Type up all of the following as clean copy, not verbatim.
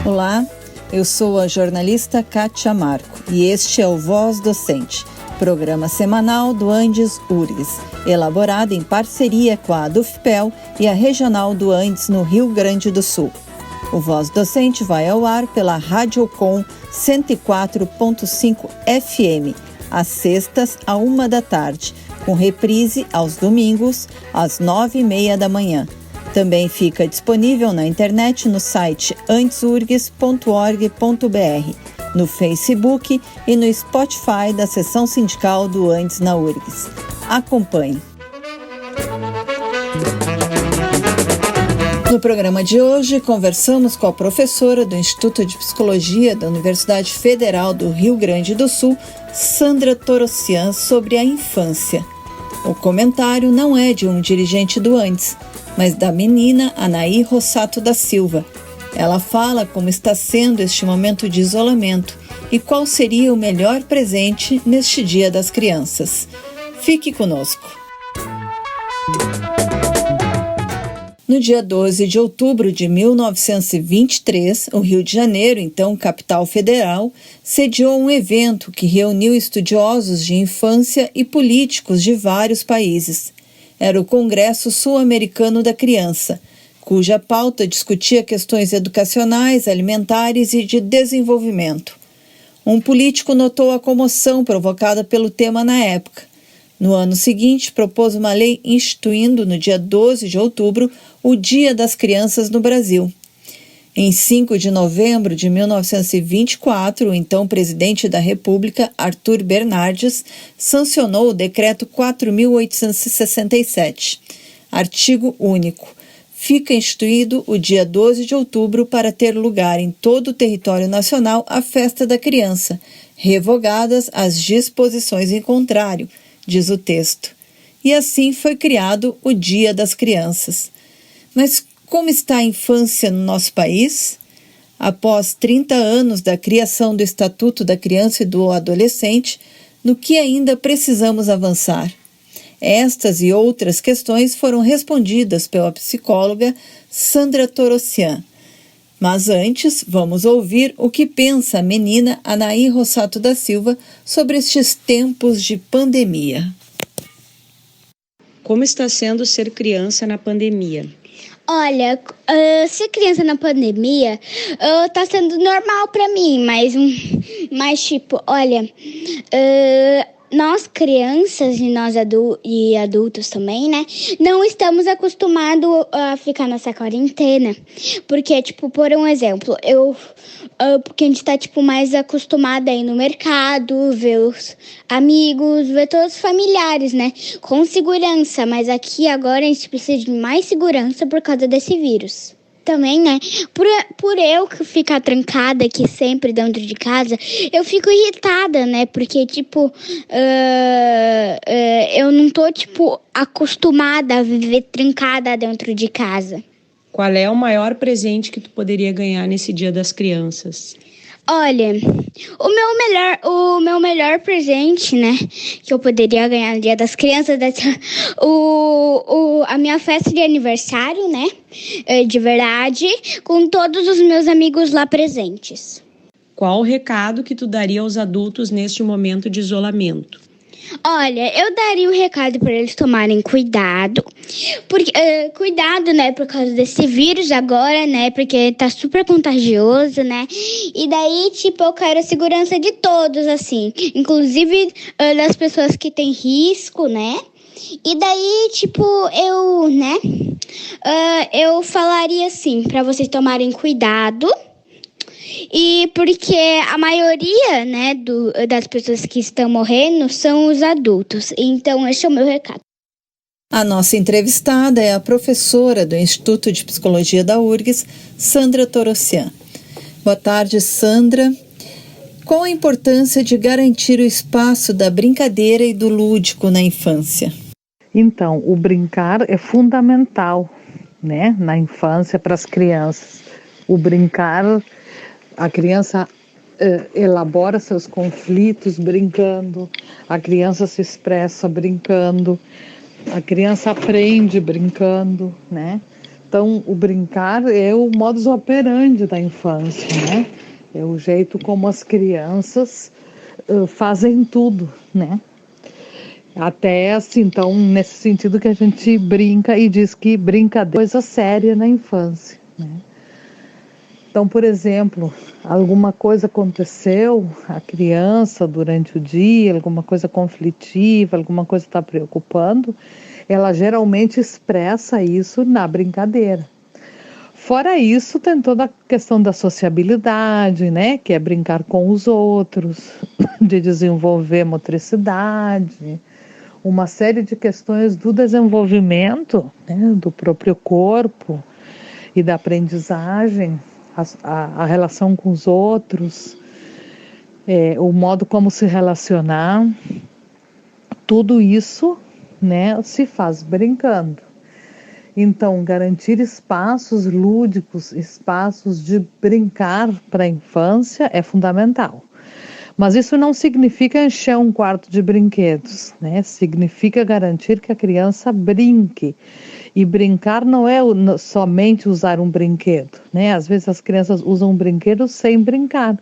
Olá, eu sou a jornalista Kátia Marco e este é o Voz Docente, programa semanal do Andes URGS, elaborado em parceria com a ADUFPEL e a Regional do Andes no Rio Grande do Sul. O Voz Docente vai ao ar pela Radiocom 104.5 FM, às sextas, à 1h, com reprise aos domingos, às 9h30 da manhã. Também fica disponível na internet no site andesurgs.org.br, no Facebook e no Spotify da seção sindical do Andes na URGS. Acompanhe. No programa de hoje, conversamos com a professora do Instituto de Psicologia da Universidade Federal do Rio Grande do Sul, Sandra Torossian, sobre a infância. O comentário não é de um dirigente do Andes, mas da menina Anaí Rossato da Silva. Ela fala como está sendo este momento de isolamento e qual seria o melhor presente neste Dia das Crianças. Fique conosco. No dia 12 de outubro de 1923, o Rio de Janeiro, então capital federal, sediou um evento que reuniu estudiosos de infância e políticos de vários países. Era o Congresso Sul-Americano da Criança, cuja pauta discutia questões educacionais, alimentares e de desenvolvimento. Um político notou a comoção provocada pelo tema na época. No ano seguinte, propôs uma lei instituindo, no dia 12 de outubro, o Dia das Crianças no Brasil. Em 5 de novembro de 1924, o então presidente da República, Arthur Bernardes, sancionou o Decreto 4.867. Artigo único. Fica instituído o dia 12 de outubro para ter lugar em todo o território nacional a Festa da Criança, revogadas as disposições em contrário, diz o texto. E assim foi criado o Dia das Crianças. Mas como está a infância no nosso país? Após 30 anos da criação do Estatuto da Criança e do Adolescente, no que ainda precisamos avançar? Estas e outras questões foram respondidas pela psicóloga Sandra Torossian. Mas antes, vamos ouvir o que pensa a menina Anaí Rossato da Silva sobre estes tempos de pandemia. Como está sendo ser criança na pandemia? Olha, ser criança na pandemia tá sendo normal pra mim, mas tipo, olha, nós crianças e nós adultos também, né, não estamos acostumados a ficar nessa quarentena, porque, tipo, por um exemplo, porque a gente tá, tipo, mais acostumada a ir no mercado, ver os amigos, ver todos os familiares, né, com segurança, mas aqui agora a gente precisa de mais segurança por causa desse vírus. Também, né, por eu ficar trancada aqui sempre dentro de casa, eu fico irritada, né, porque, tipo, eu não tô, tipo, acostumada a viver trancada dentro de casa. Qual é o maior presente que tu poderia ganhar nesse Dia das Crianças? Olha, o meu melhor presente, né, que eu poderia ganhar no Dia das Crianças, a minha festa de aniversário, né, de verdade, com todos os meus amigos lá presentes. Qual o recado que tu daria aos adultos neste momento de isolamento? Olha, eu daria um recado para eles tomarem cuidado, porque cuidado, né, por causa desse vírus agora, né, porque tá super contagioso, né, e daí, tipo, eu quero a segurança de todos, assim, inclusive das pessoas que têm risco, né, e daí, tipo, eu falaria assim, para vocês tomarem cuidado. E porque a maioria, né, das pessoas que estão morrendo são os adultos. Então, esse é o meu recado. A nossa entrevistada é a professora do Instituto de Psicologia da URGS, Sandra Torossian. Boa tarde, Sandra. Qual a importância de garantir o espaço da brincadeira e do lúdico na infância? Então, o brincar é fundamental, né, na infância para as crianças. O brincar, a criança elabora seus conflitos brincando, a criança se expressa brincando, A criança aprende brincando, né? Então, o brincar é o modus operandi da infância, né? É o jeito como as crianças fazem tudo, né? Até assim, então, nesse sentido que a gente brinca e diz que brincadeira é coisa séria na infância, né? Então, por exemplo, alguma coisa aconteceu, a criança durante o dia, alguma coisa conflitiva, alguma coisa está preocupando, ela geralmente expressa isso na brincadeira. Fora isso, tem toda a questão da sociabilidade, né? Que é brincar com os outros, de desenvolver motricidade, uma série de questões do desenvolvimento, né? Do próprio corpo e da aprendizagem, a relação com os outros, o modo como se relacionar, tudo isso, né, se faz brincando. Então, garantir espaços lúdicos, espaços de brincar para a infância é fundamental. Mas isso não significa encher um quarto de brinquedos, né? Significa garantir que a criança brinque. E brincar não é somente usar um brinquedo, né? Às vezes as crianças usam um brinquedo sem brincar.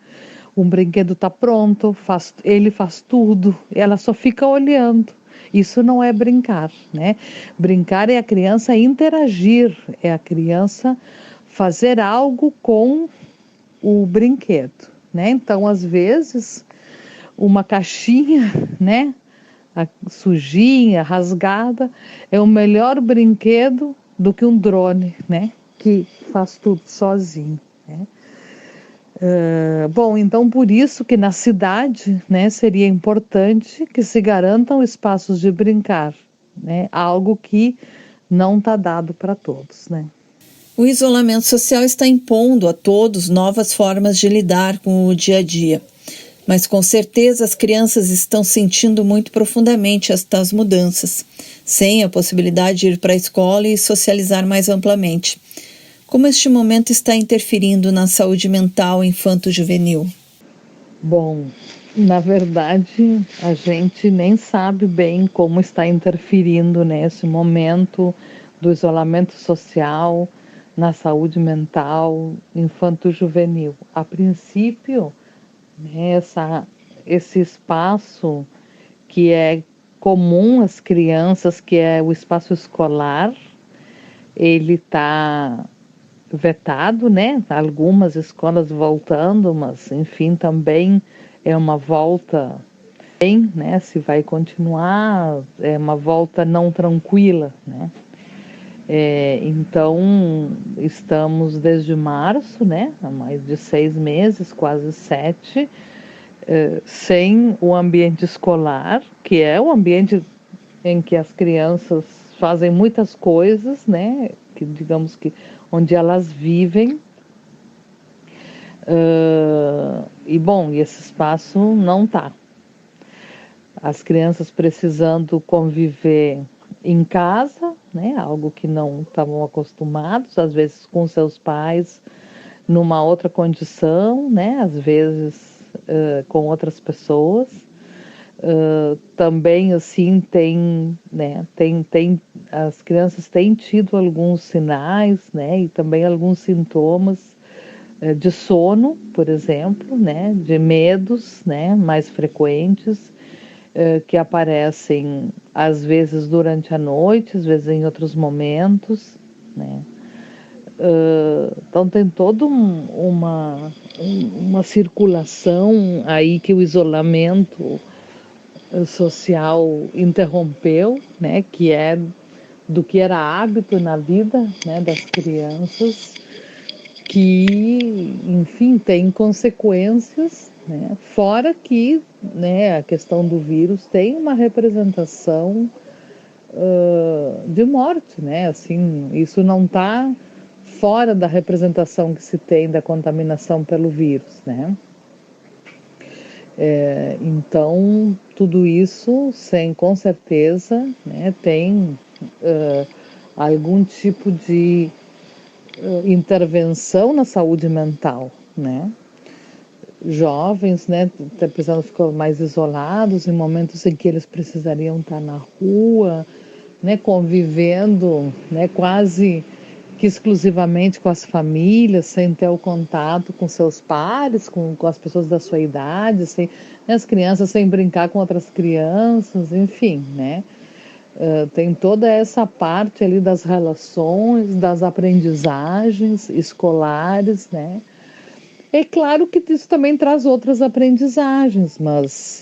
Um brinquedo está pronto, ele faz tudo, ela só fica olhando. Isso não é brincar, né? Brincar é a criança interagir, é a criança fazer algo com o brinquedo, né? Então, às vezes, uma caixinha, né, sujinha, rasgada, é o melhor brinquedo do que um drone, né, que faz tudo sozinho, né? Bom, então por isso que na cidade, né, seria importante que se garantam espaços de brincar, né, algo que não está dado para todos, né. O isolamento social está impondo a todos novas formas de lidar com o dia a dia. Mas com certeza as crianças estão sentindo muito profundamente estas mudanças, sem a possibilidade de ir para a escola e socializar mais amplamente. Como este momento está interferindo na saúde mental infanto-juvenil? Bom, na verdade, a gente nem sabe bem como está interferindo nesse momento do isolamento social na saúde mental infanto-juvenil. A princípio, esse espaço que é comum às crianças, que é o espaço escolar, ele está vetado, né? Algumas escolas voltando, mas enfim, também é uma volta, bem, né? Se vai continuar, é uma volta não tranquila, né? Então, estamos desde março, né? Há mais de 6 meses, quase 7, sem o ambiente escolar, que é o ambiente em que as crianças fazem muitas coisas, né? Que digamos que onde elas vivem. E bom, esse espaço não está. As crianças precisando conviver em casa, né? Algo que não estavam acostumados, às vezes com seus pais numa outra condição, né? Às vezes com outras pessoas. Também assim as crianças têm tido alguns sinais, né, e também alguns sintomas de sono, por exemplo, né, de medos, né, mais frequentes, que aparecem às vezes durante a noite, às vezes em outros momentos, né. Então tem toda uma circulação aí que o isolamento social interrompeu, né, que é do que era hábito na vida, né, das crianças, que, enfim, tem consequências, né, fora que, né, a questão do vírus tem uma representação de morte, né, assim, isso não está fora da representação que se tem da contaminação pelo vírus, né. Então, tudo isso, com certeza, né, tem algum tipo de intervenção na saúde mental, né? Jovens, né, precisando ficar mais isolados em momentos em que eles precisariam estar na rua, né, convivendo, né, quase que exclusivamente com as famílias, sem ter o contato com seus pares, com as pessoas da sua idade, sem, né, as crianças sem brincar com outras crianças, enfim, né? Tem toda essa parte ali das relações, das aprendizagens escolares, né? É claro que isso também traz outras aprendizagens, mas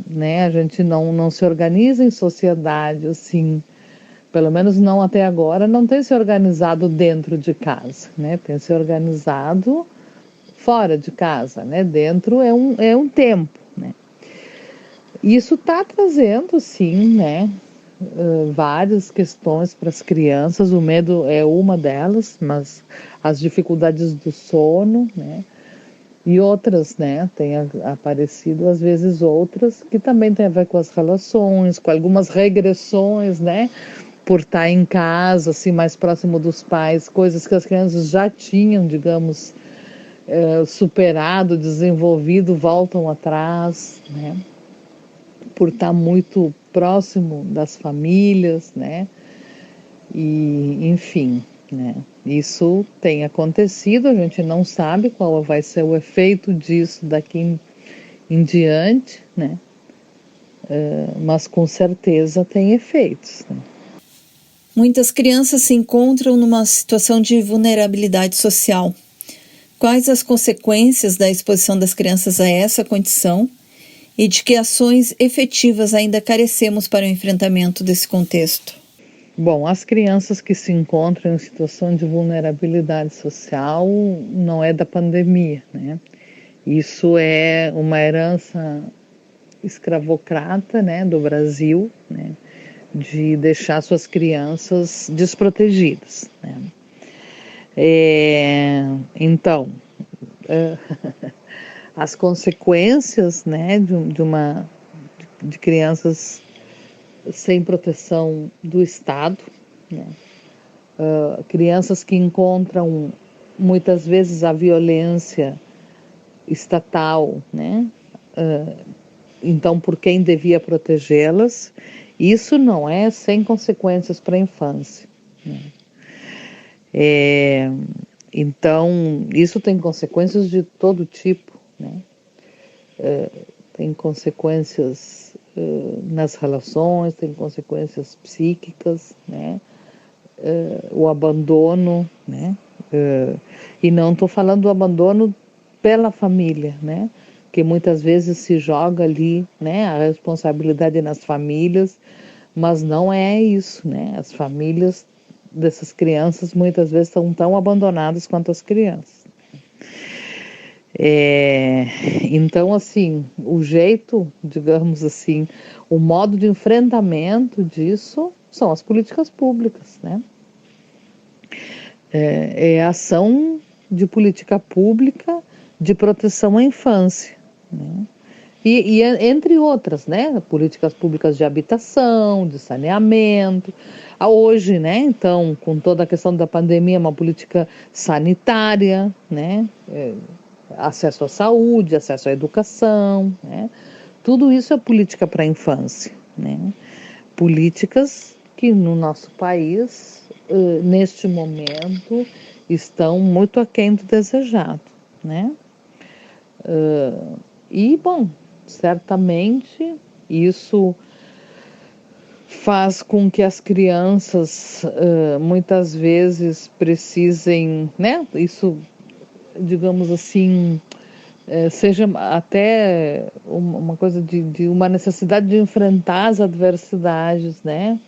né, a gente não se organiza em sociedade assim, pelo menos não até agora, não tem se organizado dentro de casa, né? Tem se organizado fora de casa, né? Dentro é um tempo, né? Isso está trazendo, sim, né? Várias questões para as crianças, o medo é uma delas, mas as dificuldades do sono, né? E outras, né? Tem aparecido às vezes outras que também tem a ver com as relações, com algumas regressões, né? Por estar em casa, assim, mais próximo dos pais, coisas que as crianças já tinham, digamos, superado, desenvolvido, voltam atrás, né? Por estar muito próximo das famílias, né? E, enfim, né? Isso tem acontecido, a gente não sabe qual vai ser o efeito disso daqui em diante, né? Mas com certeza tem efeitos, né? Muitas crianças se encontram numa situação de vulnerabilidade social. Quais as consequências da exposição das crianças a essa condição e de que ações efetivas ainda carecemos para o enfrentamento desse contexto? Bom, as crianças que se encontram em situação de vulnerabilidade social não é da pandemia, né? Isso é uma herança escravocrata, né, do Brasil, né, de deixar suas crianças desprotegidas, né? Então, as consequências, né, de crianças sem proteção do Estado, né? Crianças que encontram muitas vezes a violência estatal, né? Então, por quem devia protegê-las, isso não é sem consequências para a infância, né? Então, isso tem consequências de todo tipo, né? Tem consequências nas relações, tem consequências psíquicas, né? O abandono, né? E não estou falando do abandono pela família, né? Que muitas vezes se joga ali, né? A responsabilidade nas famílias, mas não é isso, né? As famílias dessas crianças muitas vezes estão tão abandonadas quanto as crianças. Então, assim, o jeito, digamos assim, o modo de enfrentamento disso são as políticas públicas, né? É a ação de política pública de proteção à infância, né? E entre outras, né? Políticas públicas de habitação, de saneamento. Hoje, né? Então, com toda a questão da pandemia, uma política sanitária, né? Acesso à saúde, acesso à educação, né? Tudo isso é política para a infância, né? Políticas que no nosso país, neste momento, estão muito aquém do desejado, né? E, bom, certamente isso faz com que as crianças muitas vezes precisem, né? Isso, digamos assim, seja até uma coisa de uma necessidade de enfrentar as adversidades, né?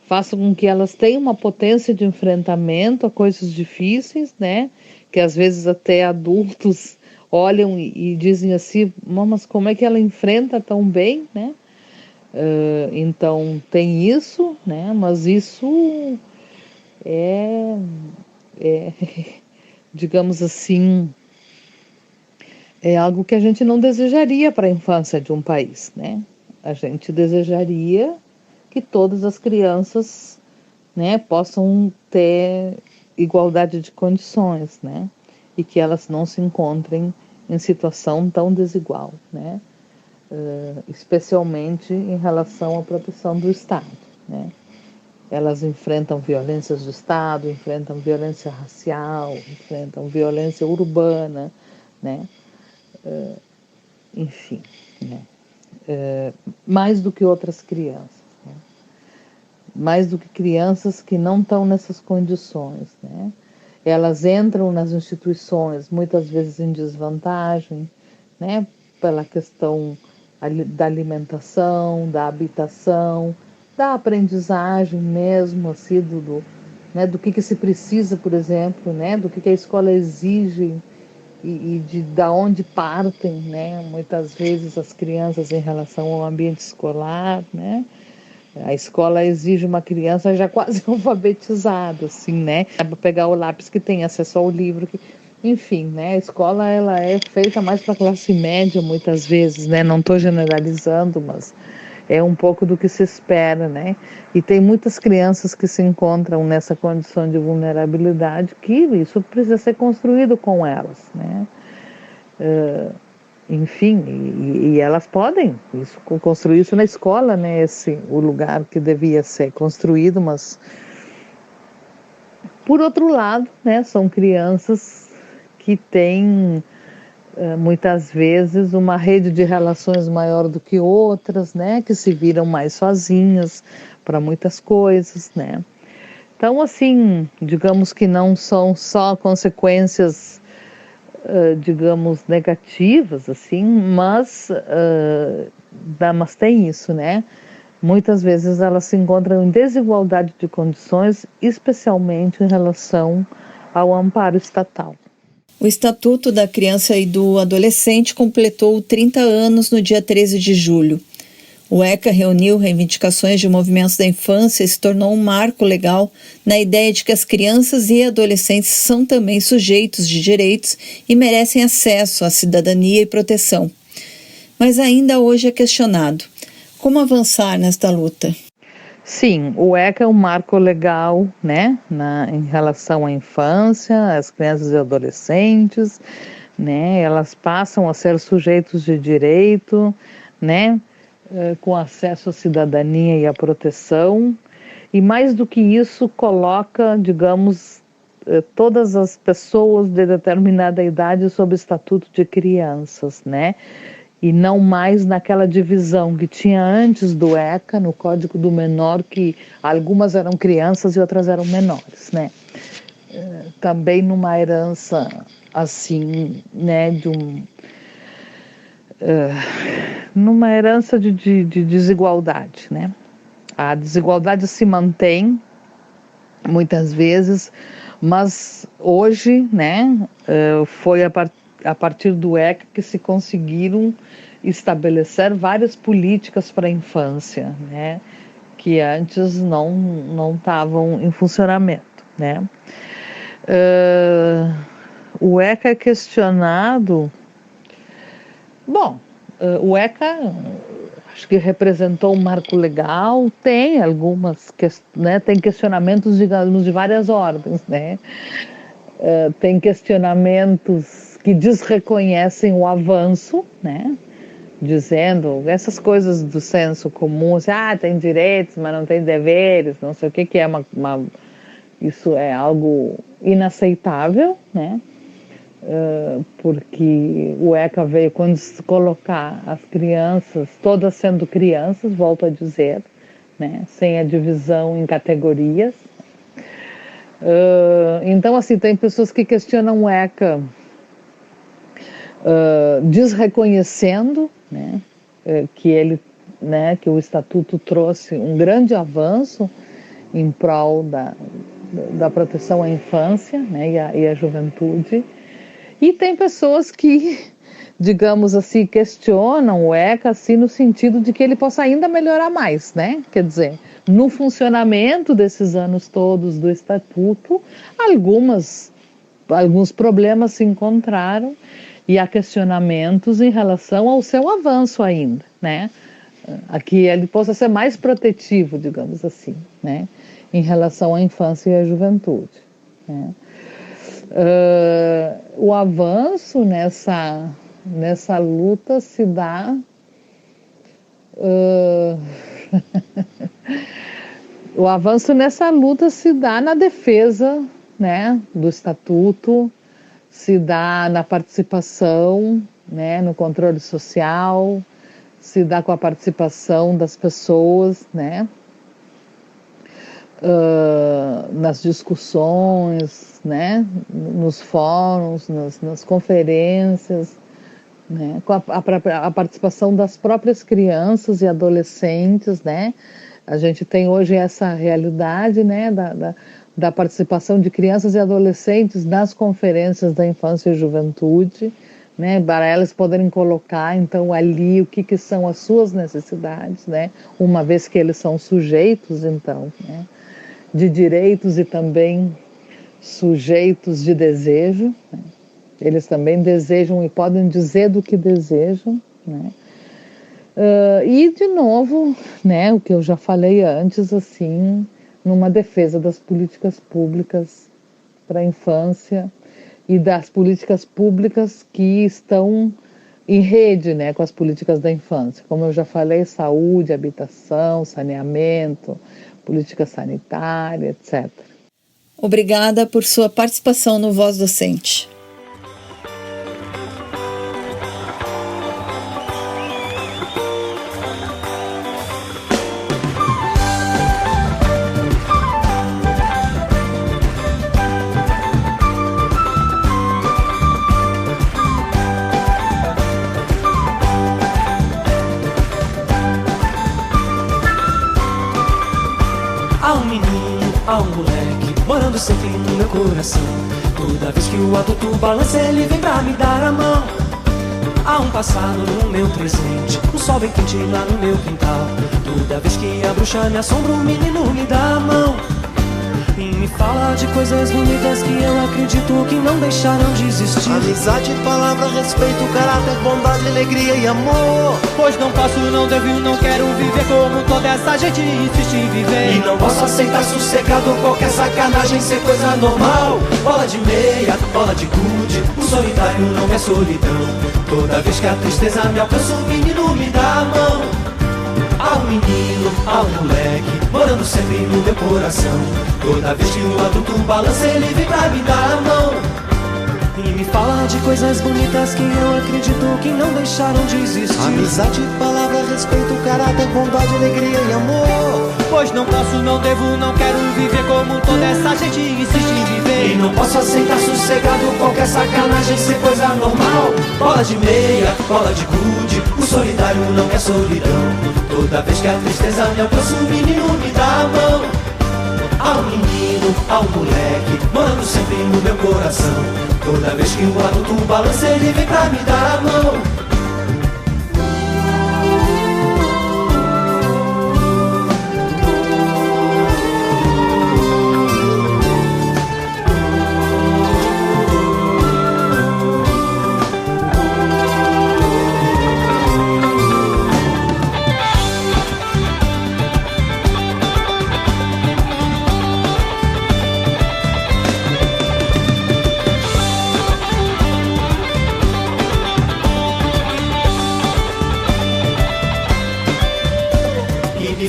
Faça com que elas tenham uma potência de enfrentamento a coisas difíceis, né? Que às vezes até adultos olham e dizem assim, mas como é que ela enfrenta tão bem, né? Então tem isso, né? Mas isso é digamos assim, é algo que a gente não desejaria para a infância de um país, né? A gente desejaria que todas as crianças, né, possam ter igualdade de condições, né? E que elas não se encontrem em situação tão desigual, né? Especialmente em relação à proteção do Estado, né? Elas enfrentam violências do Estado, enfrentam violência racial, enfrentam violência urbana, né? Enfim, né? Mais do que outras crianças, né? Mais do que crianças que não estão nessas condições, né? Elas entram nas instituições muitas vezes em desvantagem, né? Pela questão da alimentação, da habitação, da aprendizagem mesmo, assim, né, do que se precisa, por exemplo, né, do que a escola exige e da onde partem, né, muitas vezes as crianças em relação ao ambiente escolar, né. A escola exige uma criança já quase alfabetizada, assim, né, para pegar o lápis, que tem acesso ao livro, enfim, né, a escola ela é feita mais para a classe média muitas vezes, né, não estou generalizando, mas é um pouco do que se espera, né? E tem muitas crianças que se encontram nessa condição de vulnerabilidade que isso precisa ser construído com elas, né? Enfim, e elas podem construir isso na escola, né? O lugar que devia ser construído, mas por outro lado, né? São crianças que têm muitas vezes uma rede de relações maior do que outras, né, que se viram mais sozinhas para muitas coisas, né. Então, assim, digamos que não são só consequências, digamos, negativas, assim, mas tem isso, né. Muitas vezes elas se encontram em desigualdade de condições, especialmente em relação ao amparo estatal. O Estatuto da Criança e do Adolescente completou 30 anos no dia 13 de julho. O ECA reuniu reivindicações de movimentos da infância e se tornou um marco legal na ideia de que as crianças e adolescentes são também sujeitos de direitos e merecem acesso à cidadania e proteção. Mas ainda hoje é questionado: como avançar nesta luta? Sim, o ECA é um marco legal, né, em relação à infância, às crianças e adolescentes, né, elas passam a ser sujeitos de direito, né, com acesso à cidadania e à proteção, e mais do que isso, coloca, digamos, todas as pessoas de determinada idade sob o estatuto de crianças, né, e não mais naquela divisão que tinha antes do ECA, no Código do Menor, que algumas eram crianças e outras eram menores, né? Também numa herança, assim, né, numa herança de desigualdade, né? A desigualdade se mantém, muitas vezes, mas hoje, né, foi a partir do ECA que se conseguiram estabelecer várias políticas para a infância, né, que antes não estavam em funcionamento, né. O ECA é questionado. Bom, o ECA acho que representou um marco legal, tem algumas, né, tem questionamentos, digamos, de várias ordens, né. Tem questionamentos que desreconhecem o avanço, né? Dizendo essas coisas do senso comum, assim, tem direitos, mas não tem deveres, não sei o que é isso é algo inaceitável, né? Porque o ECA veio quando se colocar as crianças, todas sendo crianças, volto a dizer, né? Sem a divisão em categorias. Então, assim, tem pessoas que questionam o ECA desreconhecendo, né, que o Estatuto trouxe um grande avanço em prol da proteção à infância, né, e à juventude. E tem pessoas que, digamos assim, questionam o ECA assim, no sentido de que ele possa ainda melhorar mais, né? Quer dizer, no funcionamento desses anos todos do Estatuto, alguns problemas se encontraram e há questionamentos em relação ao seu avanço ainda, né? A que ele possa ser mais protetivo, digamos assim, né? Em relação à infância e à juventude, né? O avanço nessa luta se dá O avanço nessa luta se dá na defesa, né, do estatuto, se dá na participação, né, no controle social, se dá com a participação das pessoas, né, nas discussões, né, nos fóruns, nas conferências, né, com a participação das próprias crianças e adolescentes, né. A gente tem hoje essa realidade, né, da participação de crianças e adolescentes nas conferências da infância e juventude, né, para elas poderem colocar, então, ali o que são as suas necessidades, né, uma vez que eles são sujeitos, então, né, de direitos e também sujeitos de desejo, né, eles também desejam e podem dizer do que desejam, né. E, de novo, né, o que eu já falei antes, assim, numa defesa das políticas públicas para a infância e das políticas públicas que estão em rede, né, com as políticas da infância. Como eu já falei, saúde, habitação, saneamento, política sanitária, etc. Obrigada por sua participação no Voz Docente. Há um moleque morando sempre no meu coração. Toda vez que o adulto balança, ele vem pra me dar a mão. Há um passado no meu presente, um sol bem quente lá no meu quintal. Toda vez que a bruxa me assombra, o menino me dá a mão e me fala de coisas bonitas que eu acredito que não deixarão de existir. Amizade, palavra, respeito, caráter, bondade, alegria e amor. Pois não posso, não devo, não quero viver como toda essa gente insiste em viver. E não posso aceitar sossegado qualquer sacanagem ser coisa normal. Bola de meia, bola de gude, o solitário não é solidão. Toda vez que a tristeza me alcança, o menino me dá a mão. Há um menino, há um moleque, morando sempre no meu coração. Toda vez que o adulto balança, ele vem pra me dar a mão e me fala de coisas bonitas que eu acredito que não deixaram de existir. Amizade, palavra, respeito, caráter, bondade, alegria e amor. Pois não posso, não devo, não quero viver como toda essa gente insiste em viver. E não posso aceitar sossegado qualquer sacanagem ser coisa normal. Bola de meia, bola de gude, o solidário não é solidão. Toda vez que a tristeza me alcança, o menino me dá a mão. Há um menino, há um moleque, morando sempre no meu coração. Toda vez que o adulto balança, ele vem pra me dar a mão.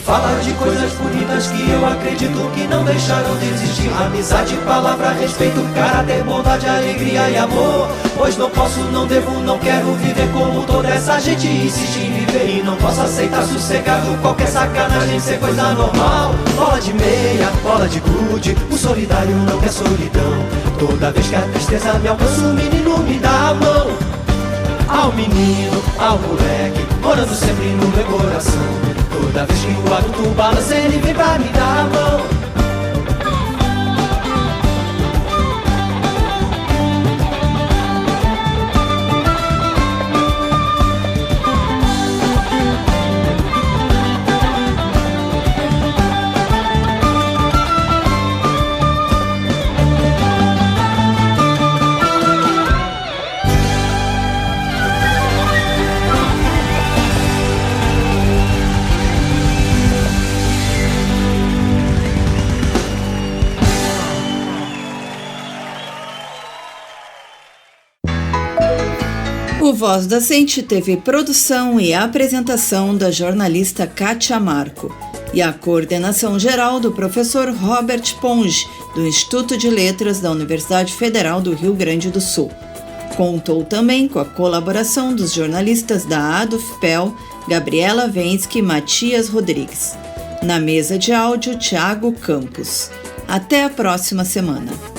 Fala de coisas bonitas que eu acredito que não deixaram de existir. Amizade, palavra, respeito, caráter, bondade, alegria e amor. Pois não posso, não devo, não quero viver como toda essa gente insiste em viver. E não posso aceitar sossegado qualquer sacanagem ser coisa normal. Bola de meia, bola de gude, o solidário não quer solidão. Toda vez que a tristeza me alcança, o menino me dá a mão. Há um menino, há um moleque, morando sempre no meu coração. Toda vez que o adulto balança, ele vem pra me dar a mão. O Voz Docente teve produção e apresentação da jornalista Kátia Marco. e a coordenação geral do professor Robert Ponge, do Instituto de Letras da Universidade Federal do Rio Grande do Sul. Contou também com a colaboração dos jornalistas da ADUFPEL, Gabriela Vensky e Matias Rodrigues. Na mesa de áudio, Thiago Campos. Até a próxima semana.